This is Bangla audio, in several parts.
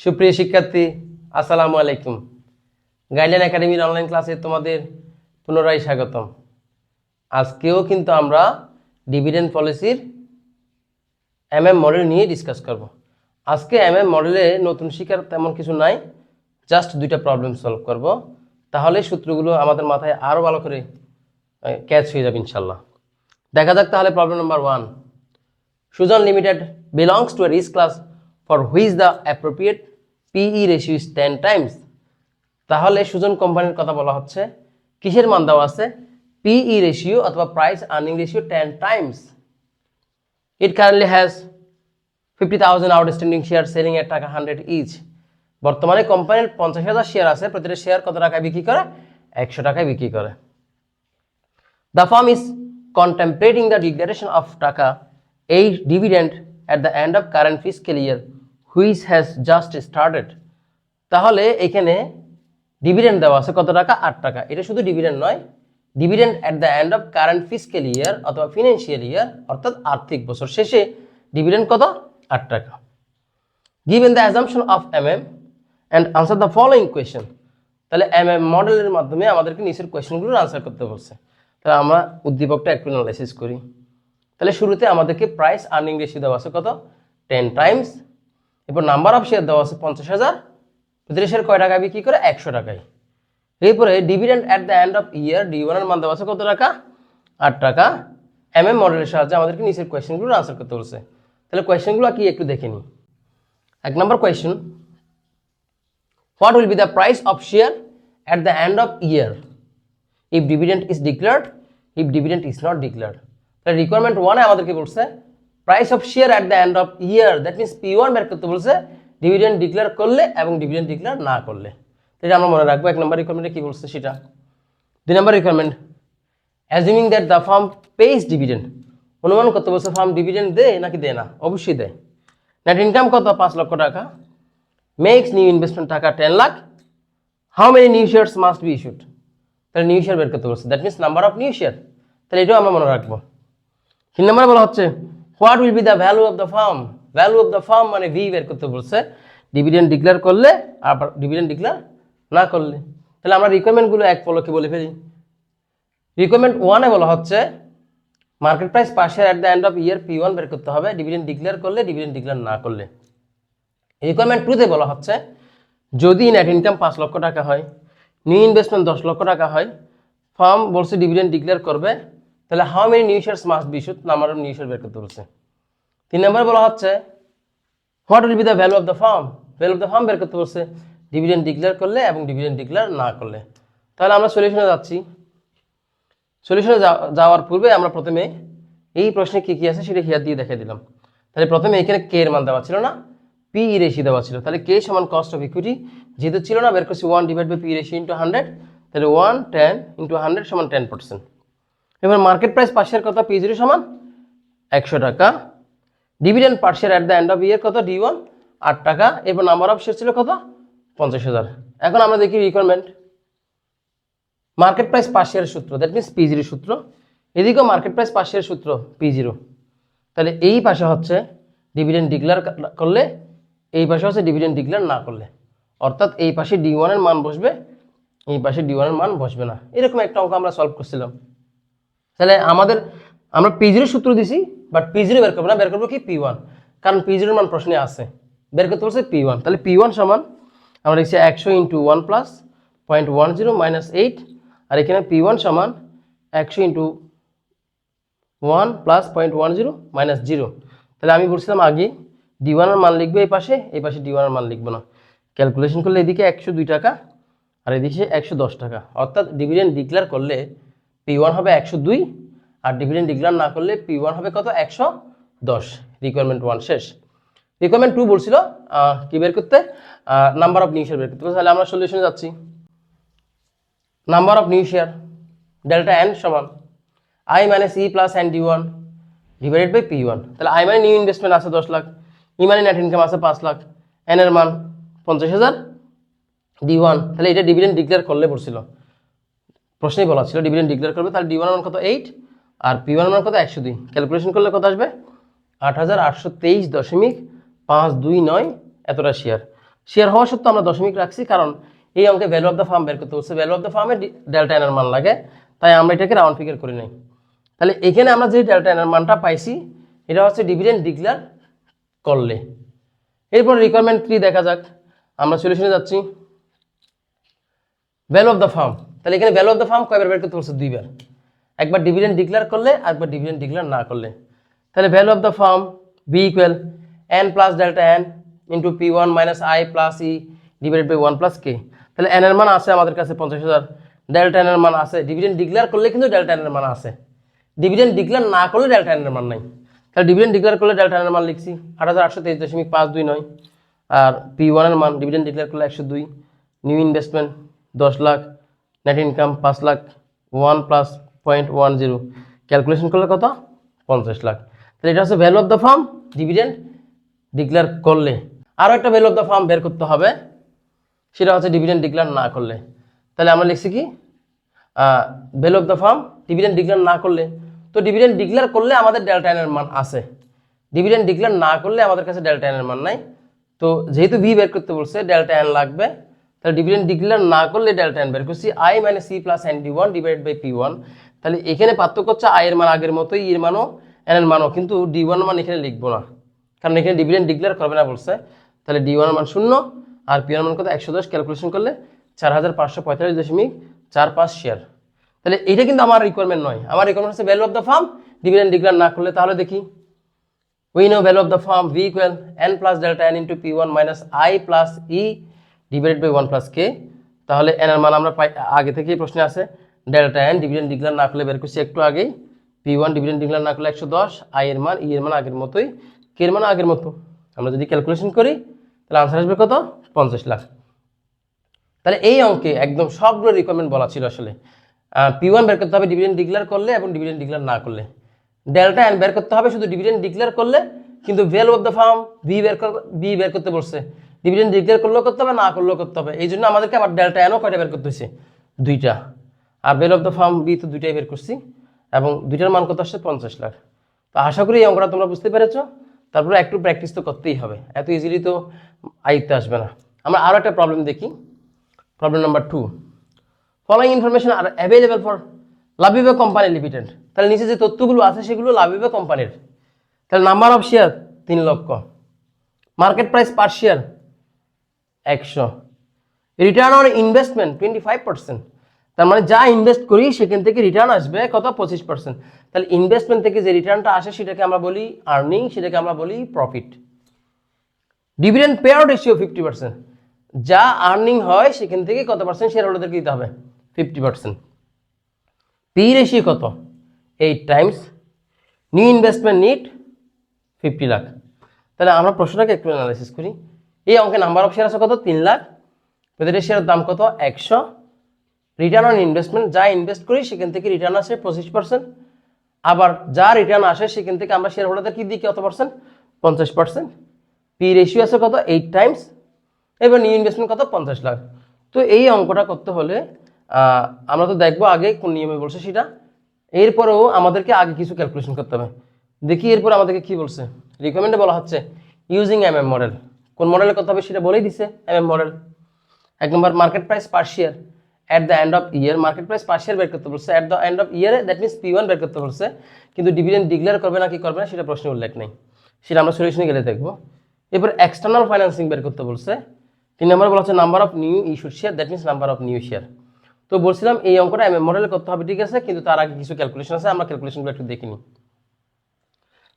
সুপ্রিয় শিক্ষার্থী, আসসালামু আলাইকুম। গাইডলাইন একাডেমির অনলাইন ক্লাসে তোমাদের পুনরায় স্বাগতম। আজকেও কিন্তু আমরা ডিভিডেন্ড পলিসির মডেল নিয়ে ডিসকাস করব। আজকে মডেলে নতুন শিখার তেমন কিছু নাই, জাস্ট দুইটা প্রবলেম সলভ করব। তাহলে সূত্রগুলো আমাদের মাথায় আরও ভালো করে ক্যাচ হয়ে যাবে ইনশাল্লাহ। দেখা যাক তাহলে problem number 1। Sujan limited belongs to a risk class for which the appropriate PE ratio is 10 times. তাহলে সুজন কোম্পানির কথা বলা হচ্ছে, কিসের মান দেওয়া আছে? PE রেশিও অথবা price earning ratio 10 times. It currently has 50,000 outstanding share selling at taka 100 each. বর্তমানে কোম্পানির 50,000 শেয়ার আছে, প্রতিটা শেয়ার কত টাকায় বিক্রি করে? 100 টাকায় বিক্রি করে। The firm is contemplating the declaration of taka 8 dividend at the end of current fiscal year which has just started. তাহলে এখানে ডিভিডেন্ড দেওয়া আছে কত টাকা? 8 টাকা। এটা শুধু ডিভিডেন্ড নয়, dividend at the end of current fiscal year অথবা ফিনান্সিয়াল ইয়ার, অর্থাৎ আর্থিক বছর শেষে ডিভিডেন্ড কত? 8 টাকা। Given the assumption of and answer the following question. তাহলে মডেলের মাধ্যমে আমাদেরকে নিচের কোয়েশ্চেনগুলোর আনসার করতে বলছে। তাহলে আমরা উদ্দীপকটা একটু অ্যানালাইসিস করি। তাহলে শুরুতে আমাদেরকে প্রাইস আর্নিং রেশিও দেওয়া আছে কত? 10 টাইমস। এরপর নাম্বার অফ শেয়ার দেওয়া আছে 50,000, প্রতিটা শেয়ার কয় টাকায় বিক্রি করে? 100 টাকায়। এরপরে dividend at the end of year D1 এর মান দেওয়া আছে কত টাকা? 8 টাকা। মডেলের সাহায্যে আমাদেরকে নিচের কোয়েশ্চেনগুলোর আনসার করতে বলছে। তাহলে কোয়েশ্চেনগুলো কি একটু দেখে নিই। 1 number question, what will be the price of share at the end of year if dividend is declared, if dividend is not declared. তাহলে রিকোয়ারমেন্ট 1-এ আমাদেরকে বলছে price of share at the end of year, that means P1 বের করতে বলছে ডিভিডেন্ড ডিক্লেয়ার করলে এবং ডিভিডেন্ড ডিক্লেয়ার না করলে। এটা আমরা মনে রাখবো। 1 নম্বর রিকোয়ারমেন্টে কি বলছে সেটা। 2 number requirement, assuming that the firm pays dividend, অনুমান করতে বলছে ফার্ম ডিভিডেন্ড দেয় নাকি দেয় না? অবশ্যই দেয়। নেট ইনকাম কত? 5 লক্ষ টাকা। মেক্স নিউ ইনভেস্টমেন্ট টাকা 10 lakh. How many new shares must be issued. তাহলে নিউ শেয়ার বের করতে বলছে, that means number of new share. তাহলে এটাও আমরা মনে রাখবো। 3 নম্বরে বলা হচ্ছে what will be the value of the farm. Value of the farm মানে ভি বের করতে বলছে ডিভিডেন্ড ডিক্লেয়ার করলে আর ডিভিডেন্ড ডিক্লেয়ার না করলে। তাহলে আমরা রিকোয়ারমেন্টগুলো এক পলকে বলে ফেলি। রিকোয়ারমেন্ট 1-এ বলা হচ্ছে market price per share at the end of year P1 বের করতে হবে, ডিভিডেন্ড ডিক্লেয়ার করলে, ডিভিডেন্ড ডিক্লেয়ার না করলে। রিকোয়ারমেন্ট 2-তে বলা হচ্ছে যদি নেট ইনকাম 5 লক্ষ টাকা হয়, নিউ ইনভেস্টমেন্ট 10 লক্ষ টাকা হয়, ফার্ম বলছে ডিভিডেন্ড ডিক্লেয়ার করবে, তাহলে how many new shares must be issued, number of new share বের করতে বলছে। 3 নম্বরে বলা হচ্ছে what will be the value of the farm. Value of the farm বের করতে বলছে ডিভিডেন্ড ডিক্লেয়ার করলে এবং ডিভিডেন্ড ডিক্লেয়ার না করলে। তাহলে আমরা সলিউশনে যাচ্ছি। সলিউশনে যাওয়ার পূর্বে আমরা প্রথমে এই প্রশ্নে কি কি আছে সেটা হিয়ার দিয়ে দেখাই দিলাম। তাহলে প্রথমে এখানে কে এর মান দেওয়া ছিল না, PE রেশিও দেওয়া ছিল। তাহলে কে সমান কস্ট অফ ইকুইটি, যেহেতু ছিল না বের করছি 1 divide by PE ratio into 100। তাহলে 110 ইন্টু 100 সমান 10%। এবার মার্কেট প্রাইস পার শেয়ার কত? P0 সমান 100 টাকা। Dividend per share at the end of year কত? D1 8 টাকা। এরপর নাম্বার অফ শেয়ার ছিল কত? 50,000। এখন আমরা দেখি রিকোয়ারমেন্ট। মার্কেট প্রাইস পার শেয়ারের সূত্র, দ্যাট মিনস P0 সূত্র। এদিকেও মার্কেট প্রাইস পার শেয়ারের সূত্র P0। তাহলে এই পাশে হচ্ছে ডিভিডেন্ড ডিক্লেয়ার করলে, এই পাশে হচ্ছে ডিভিডেন্ড ডিক্লেয়ার না করলে। অর্থাৎ এই পাশে D1 এর মান বসবে, এই পাশে D1 এর মান বসবে না। এরকম একটা অঙ্ক আমরা সলভ করছিলাম। তাহলে আমরা P0 সূত্র দিছি, বাট P0 বের করবো না, বের করবো কি P1, কারণ P0 এর মান প্রশ্নে আছে। বের করতে বলছে P1। তাহলে P1 সমান আমরা লিখছি 100 ইন্টু 1 প্লাস 0.10 মাইনাস 8। আর এখানে P1 সমান 100 ইন্টু 1 প্লাস 0.10 মাইনাস 0। তাহলে আমি বলছিলাম আগে D1 এর মান লিখবো এই পাশে D1 এর মান লিখবো না। ক্যালকুলেশন করলে এদিকে 102 টাকা আর এদিকে 110 টাকা। অর্থাৎ ডিভিডেন্ড ডিক্লেয়ার করলে P1 হবে 102 আর ডিভিডেন্ড ডিক্লেয়ার না করলে P1 হবে কত? 110। রিকোয়ারমেন্ট 1 শেষ। রিকোয়ারমেন্ট 2 বলছিল কি বের করতে? নাম্বার অফ নিউ শেয়ার বের করতে। তাহলে আমরা সলিউশনে যাচ্ছি। Number of new share delta n সমান I minus E plus n D1 divided by P1। তাহলে I মানে নিউ ইনভেস্টমেন্ট আছে 10 লাখ, E মানে নেট ইনকাম আছে 5 লাখ, n এর মান 50,000, D1। তাহলে এটা ডিভিডেন্ড ডিক্লেয়ার করলে পড়ছিল, প্রশ্নেই বলা ছিল ডিভিডেন্ড ডিক্লেয়ার করবে। তাহলে D1 এর মান কত? 8 আর P1 এর মান কত? 102। ক্যালকুলেশন করলে কত আসবে? 8,823.529 এতটা শেয়ার। শেয়ার হওয়া সত্ত্বেও আমরা দশমিক রাখছি, কারণ এই অঙ্কে ভ্যালু অফ দ্য ফার্ম বের করতে হচ্ছে, ভ্যালু অফ দ্য ফার্মে ডেল্টা এন এর মান লাগে, তাই আমরা এটাকে রাউন্ড ফিগার করি নাই। তাহলে এখানে আমরা যে ডেল্টা এন এর মানটা পাইছি এটা হচ্ছে ডিভিডেন্ড ডিক্লেয়ার করলে। এরপর রিকোয়ারমেন্ট 3 দেখা যাক, আমরা সলিউশনে যাচ্ছি। ভ্যালু অফ দ্য ফার্ম, তাহলে এখানে ভ্যালু অফ দ্য ফার্ম কয়বার বের করতে বলছে? 2 বার, একবার ডিভিডেন্ড ডিক্লেয়ার করলে আর একবার ডিভিডেন্ড ডিক্লেয়ার না করলে। তাহলে value of the firm be equal N plus delta N into P1 minus I plus E divided by 1 plus K. তাহলে এন এর মান আছে আমাদের কাছে 50,000, ডেল্টা এন এর মান আছে, ডিভিডেন্ড ডিক্লেয়ার করলে কিন্তু ডেল্টা এন এর মান আছে, ডিভিডেন্ড ডিক্লেয়ার না করলে ডেল্টা এন এর মান নাই। তাহলে ডিভিডেন্ড ডিক্লেয়ার করলে ডেল্টা এন এর মান লিখছি 8,823.529, আর P1 এর মান ডিভিডেন্ড ডিক্লেয়ার করলে 102, new investment 10 lakh, net income 5 lakh, 1 plus 0.10, calculation করলে কত? 50 লাখ। তাহলে এটা হচ্ছে value of the firm dividend declare করলে। আরও একটা ভ্যালু অফ দ্য ফার্ম বের করতে হবে, সেটা হচ্ছে ডিভিডেন্ড ডিক্লেয়ার না করলে। তাহলে আমরা লিখছি কি value of the firm dividend declare না করলে, তো ডিভিডেন্ড ডিক্লেয়ার করলে আমাদের ডেল্টা এন এর মান আছে, ডিভিডেন্ড ডিক্লেয়ার না করলে আমাদের কাছে ডেল্টা এন এর মান নাই। তো যেহেতু ভি বের করতে বলছে ডেল্টা এন লাগবে, তাহলে ডিভিডেন্ড ডিক্লেয়ার না করলে ডেল্টা এন বের করছি I minus C plus N D one divide by P1। তাহলে এখানে পার্থক্য হচ্ছে আই এর মান আগের মতোই, এর মানও এন এর মানও, কিন্তু D1 মান এখানে লিখবো না, কারণ এখানে ডিভিডেন্ড ডিক্লেয়ার করবে না বলছে। তাহলে D1 এর মান 0 আর P1 এর মান কত? 110, ক্যালকুলেশন করলে 4,545.45 শেয়ার। তাহলে এটা কিন্তু আমার রিকোয়ারমেন্ট নয়, আমার রিকোয়ারমেন্ট হচ্ছে value of the firm dividend declare না করলে। তাহলে দেখি, we know value of the firm V equal N plus delta N into P1 minus I plus E divided by 1 plus K. তাহলে এন এর মান আমরা আগে থেকেই প্রশ্নে আছে, ডেল্টা এন ডিভিডেন্ড ডিক্লেয়ার না করলে বের করছি একটু আগেই, P1 ডিভিডেন্ড ডিক্লেয়ার না করলে 110, আই এর মান ই এর মান আগের মতোই, কে এর মান আগের মতো। আমরা যদি ক্যালকুলেশন করি তাহলে আনসার আসবে কত? 50 লাখ। তাহলে এই অঙ্কে একদম সবগুলো রিকোয়ারমেন্ট বলা ছিল আসলে। P1 বের করতে হবে ডিভিডেন্ড ডিক্লেয়ার করলে এবং ডিভিডেন্ড ডিক্লেয়ার না করলে, ডেল্টা এন বের করতে হবে শুধু ডিভিডেন্ড ডিক্লেয়ার করলে, কিন্তু value of the firm B বের করতে বলছে, ডিভিডেন্ড ডিক্লেয়ার করলেও করতে হবে না করলেও করতে হবে। এই জন্য আমাদেরকে আবার ডেল্টা এনও কয়টা বের করতে হয়েছে? 2টা, আর value of the firm be তো 2টাই বের করছি, এবং 2টার মান কত আসছে? 50 লাখ। তো আশা করি এই অঙ্কটা তোমরা বুঝতে পেরেছো। তারপরে একটু প্র্যাকটিস তো করতেই হবে, এত ইজিলি তো আয়ত্তে আসবে না। আমরা আরও একটা প্রবলেম দেখি, problem number 2। Following information are available for লাভিবা কোম্পানি লিমিটেড। তাহলে নিচে যে তথ্যগুলো আছে সেগুলো লাভিবা কোম্পানির। তাহলে নাম্বার অফ শেয়ার 3 লক্ষ, market price per share 100, return on investment 25%। তার মানে যা ইনভেস্ট করি সেখান থেকে রিটার্ন আসবে কত? 25%। তাহলে ইনভেস্টমেন্ট থেকে যে রিটার্নটা আসে সেটাকে আমরা বলি আর্নিং, সেটাকে আমরা বলি profit. Dividend pay out ratio 50%, যা আর্নিং হয় সেখান থেকে কত পার্সেন্ট শেয়ার হোল্ডারদেরকে দিতে হবে? 50%। পি রেশিও কত? 8 Times. New investment need 50 lakh. তাহলে আমরা প্রশ্নটাকে একটু অ্যানালাইসিস করি। এই অঙ্কে নাম্বার অফ শেয়ার আছে কত? 3 লাখ, প্রতিটা শেয়ারের দাম কত? 100, রিটার্ন অন ইনভেস্টমেন্ট যা ইনভেস্ট করি সেখান থেকে রিটার্ন আসে 25%, আবার যা রিটার্ন আসে সেখান থেকে আমরা শেয়ার হোল্ডারদের কি দিই? কত পার্সেন্ট? 50%। পি রেশিও আছে কত? 8 টাইমস। এবার নিউ ইনভেস্টমেন্ট কত? 50 লাখ। তো এই অঙ্কটা করতে হলে আমরা তো দেখবো আগে কোন নিয়মে বলছে সেটা, এরপরেও আমাদেরকে আগে কিছু ক্যালকুলেশন করতে হবে। দেখি এরপর আমাদেরকে কি বলছে। রিকমেন্ডে বলা হচ্ছে ইউজিং এমএম মডেল। কোন মডেলে করতে হবে সেটা বলেই দিছে, MM model. 1 number market price per share at the end of year, market price per share বের করতে বলছে অ্যাট দ্য এন্ড অফ ইয়ারে, দ্যাট মিনস P1 বের করতে বলছে, কিন্তু ডিভিডেন্ড ডিক্লেয়ার করবে না কি করবে না সেটা প্রশ্নে উল্লেখ নেই, সেটা আমরা সলিউশনে গেলে দেখবো। এরপর এক্সটার্নাল ফাইন্যান্সিং বের করতে বলছে। 3 নম্বর বলা হচ্ছে number of new issued share, that means number of new share. তো বলছিলাম এই অঙ্কটা এমএম মডেলে করতে হবে, ঠিক আছে, কিন্তু তার আগে কিছু ক্যালকুলেশন আছে, আমরা ক্যালকুলেশনগুলো একটু দেখে নিই।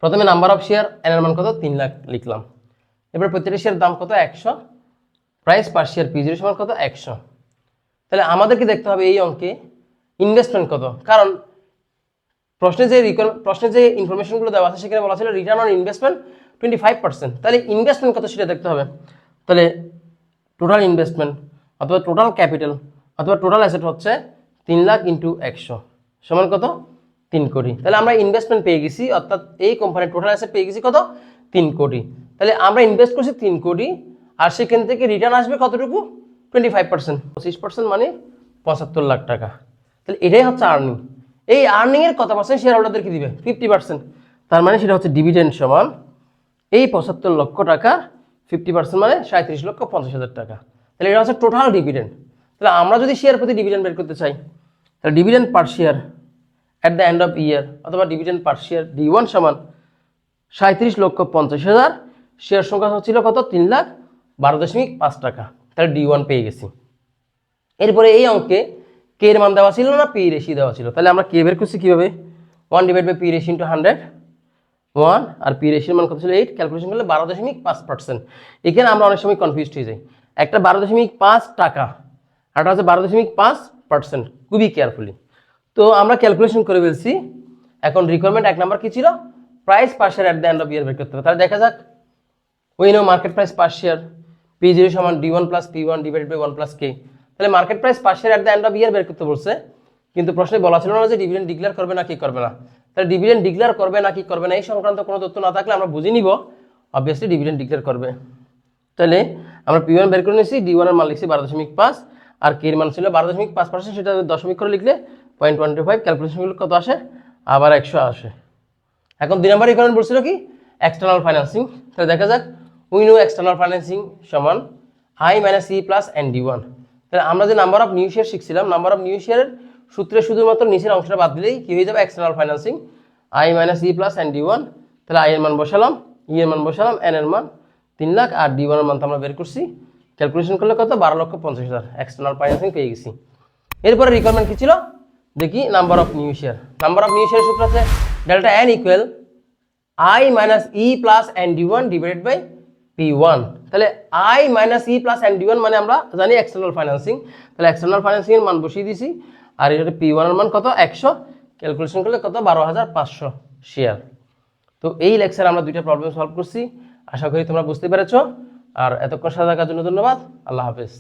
প্রথমে নাম্বার অফ শেয়ার এন এর মান কত? 3 লাখ লিখলাম। এবার প্রত্যেকটা শেয়ার দাম কত? 100, প্রাইস পার শেয়ার P0 সমান কত? 100। তাহলে আমাদেরকে দেখতে হবে এই অঙ্কে ইনভেস্টমেন্ট কত, কারণ প্রশ্নে যে ইনফরমেশনগুলো দেওয়া আছে সেখানে বলা ছিল রিটার্ন অন ইনভেস্টমেন্ট 25%। তাহলে ইনভেস্টমেন্ট কত সেটা দেখতে হবে। তাহলে টোটাল ইনভেস্টমেন্ট অথবা টোটাল ক্যাপিটাল অথবা টোটাল অ্যাসেট হচ্ছে 3 লাখ ইন্টু 100 সমান কত? 3 কোটি। তাহলে আমরা ইনভেস্টমেন্ট পেয়ে গেছি, অর্থাৎ এই কোম্পানির টোটাল অ্যাসেট পেয়ে গেছি কত? 3 কোটি। তাহলে আমরা ইনভেস্ট করছি 3 কোটি, আর সেখান থেকে রিটার্ন আসবে কতটুকু? 25%। 25% মানে 75 লাখ টাকা। তাহলে এটাই হচ্ছে আর্নিং। এই আর্নিং এর কত পার্সেন্ট শেয়ার হোল্ডারদেরকে দিবে? 50%। তার মানে সেটা হচ্ছে ডিভিডেন্ড সমান এই 75 লক্ষ টাকা 50% মানে 37,50,000 টাকা। তাহলে এটা হচ্ছে টোটাল ডিভিডেন্ড। তাহলে আমরা যদি শেয়ার প্রতি ডিভিডেন্ড বের করতে চাই, তাহলে dividend per share at the end of year অথবা ডিভিডেন্ড পার শেয়ার D1 সমান 37,50,000, শেয়ার সংখ্যা ছিল কত 3,12.5 টাকা। তাহলে D1 পেয়ে গেছি। এরপরে এই অঙ্কে কে এর মান দেওয়া ছিল না, পি রেশিও দেওয়া ছিল। তাহলে আমরা কে বের করছি কীভাবে, 1/p রেশিও ইন্টু 100, 1, আর পি রেশিওর মান কত ছিল 8, ক্যালকুলেশন করলে 12.5%। এখানে আমরা অনেক সময় কনফিউজড হয়ে যাই, একটা 12.5 টাকা আর একটা হচ্ছে 12.5%, খুবই কেয়ারফুলি। তো আমরা ক্যালকুলেশন করে ফেলছি। এখন রিকোয়ারমেন্ট 1 নাম্বার কি ছিল, price per share at the end of year বের করতে হবে। তাহলে দেখা যাক, we know market price per share P0 সমান D1 plus P1 divided by 1 plus K। তাহলে market price per share at the end of year বের করতে বলছে, কিন্তু প্রশ্নে বলা ছিল না যে ডিভিডেন্ড ডিক্লেয়ার করবে না কি করবে না। তাহলে ডিভিডেন্ড ডিক্লেয়ার করবে না কি করবে না এই সংক্রান্ত কোনো তথ্য না থাকলে আমরা বুঝে নিব অবভিয়াসলি ডিভিডেন্ড ডিক্লেয়ার করবে। তাহলে আমরা P1 বের করে নিয়েছি, D1 এর মান লিখছি 12.5, আর K এর মান ছিল 12.5%, সেটা দশমিক করে লিখলে 0.125, ক্যালকুলেশনগুলো কত আসে, আবার 100 আসে। এখন 2 নম্বর রিকোয়ারমেন্ট বলছিল কি, এক্সটার্নাল ফাইন্যান্সিং। তাহলে দেখা যাক, উই নো এক্সটার্নাল ফাইন্যান্সিং সমান I minus E plus ND1। তাহলে আমরা যে নাম্বার অফ নিউ শেয়ার শিখছিলাম, নাম্বার অফ নিউ শেয়ারের সূত্রে শুধুমাত্র নিচের অংশটা বাদ দিলেই কি হয়ে যাবে, external financing I minus E plus ND1। তাহলে I এর মান বসালাম, E এর মান বসালাম, N এর মান 3 লাখ, আর D1 এর মান তো আমরা বের করছি, ক্যালকুলেশন করলে কত 12,50,000, এক্সটার্নাল ফাইন্যান্সিং পেয়ে গেছি। এরপরে রিকোয়ারমেন্ট কি ছিল দেখি, number of new share. Number of new share সূত্র আছে delta N equal I minus E plus ND1 divided by P1। তাহলে I minus E plus ND1 মানে আমরা জানি এক্সটার্নাল ফাইন্যান্সিং, তাহলে এক্সটার্নাল ফাইন্যান্সিং এর মান বসিয়ে দিয়েছি, আর এটা P1 এর মান কত 100, ক্যালকুলেশন করলে কত 12,500 শেয়ার। তো এই লেকচারে আমরা দুইটা প্রবলেম সলভ করছি, আশা করি তোমরা বুঝতে পেরেছো। আর এতক্ষণ সাথে থাকার জন্য ধন্যবাদ, আল্লাহ হাফেজ।